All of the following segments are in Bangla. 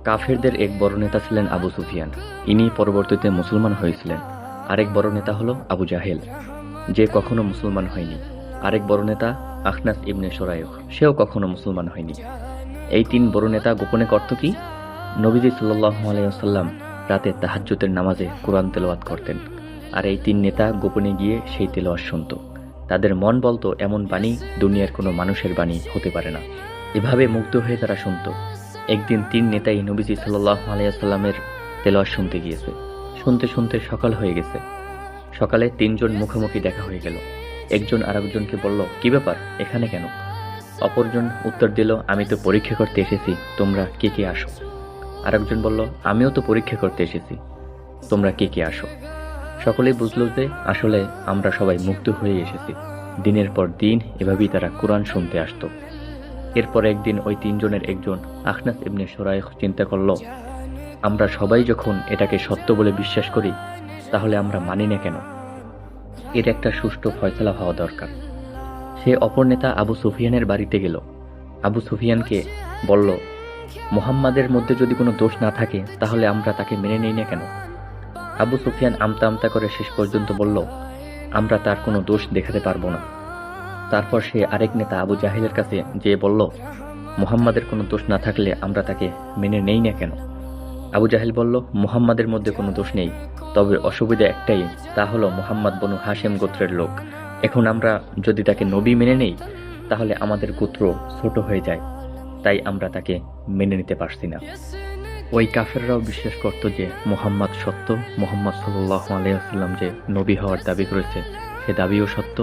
কাফেরদের এক বড় নেতা ছিলেন আবু সুফিয়ান। ইনি পরবর্তীতে মুসলমান হয়েছিলেন। আরেক বড় নেতা হলো আবু জাহেল, যে কখনো মুসলমান হয়নি। আরেক বড় নেতা আখনাস ইবনে সরায়খ, সেও কখনো মুসলমান হয়নি। এই তিন বড় নেতা গোপনে করত কি? নবীজি সাল্লাল্লাহু আলাইহি ওয়াসাল্লাম রাতে তাহাজ্জুদের নামাজে কোরআন তেলাওয়াত করতেন, আর এই তিন নেতা গোপনে গিয়ে সেই তেলাওয়াত শুনত। তাদের মন বলতো এমন বাণী দুনিয়ার কোনো মানুষের বাণী হতে পারে না। এভাবে মুগ্ধ হয়ে তারা শুনত। একদিন তিন নেতাই নবীজি সাল্লাল্লাহু আলাইহি ওয়াসাল্লামের তেলাওয়াত শুনতে গিয়েছে। শুনতে শুনতে সকাল হয়ে গেছে। সকালে তিনজন মুখোমুখি দেখা হয়ে গেল। একজন আরেকজনকে বলল, কি ব্যাপার, এখানে কেন? অপরজন উত্তর দিল, আমি তো পরীক্ষা করতে এসেছি, তোমরা কে কে আসো? আরেকজন বলল, আমিও তো পরীক্ষা করতে এসেছি, তোমরা কে কে আসো? সকলেই বুঝল যে আসলে আমরা সবাই মুগ্ধ হয়ে এসেছি। দিনের পর দিন এভাবেই তারা কোরআন শুনতে আসতো। এরপর একদিন ওই তিনজনের একজন আখনাস ইবনে সরায়খ চিন্তা করল, আমরা সবাই যখন এটাকে সত্য বলে বিশ্বাস করি, তাহলে আমরা মানি না কেন? এর একটা সুষ্ঠু ফয়সালা হওয়া দরকার। সে অপর নেতা আবু সুফিয়ানের বাড়িতে গেল। আবু সুফিয়ানকে বলল, মুহাম্মাদের মধ্যে যদি কোনো দোষ না থাকে তাহলে আমরা তাকে মেনে নেই না কেন? আবু সুফিয়ান আমতা আমতা করে শেষ পর্যন্ত বলল, আমরা তার কোনো দোষ দেখাতে পারবো না। তারপর সে আরেক নেতা আবু জাহেলের কাছে যেয়ে বলল, মুহাম্মাদের কোনো দোষ না থাকলে আমরা তাকে মেনে নেই না কেন? আবু জাহেল বলল, মুহাম্মাদের মধ্যে কোনো দোষ নেই, তবে অসুবিধা একটাই, তা হলো মুহাম্মাদ বনু হাশেম গোত্রের লোক। এখন আমরা যদি তাকে নবী মেনে নেই তাহলে আমাদের গোত্র ছোট হয়ে যায়, তাই আমরা তাকে মেনে নিতে পারছি না। ওই কাফেররাও বিশ্বাস করত যে মুহাম্মদ সত্য, মুহাম্মদ সাল্লাল্লাহু আলাইহি ওয়াসাল্লাম যে নবী হওয়ার দাবি করেছে সে দাবিও সত্য,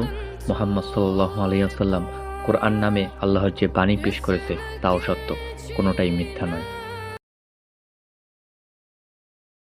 মুহাম্মদ সাল্লাল্লাহু আলাইহি ওয়াসাল্লাম কোরআন নামে আল্লাহর যে বাণী পেশ করেছে তাও সত্য, কোনোটাই মিথ্যা নয়।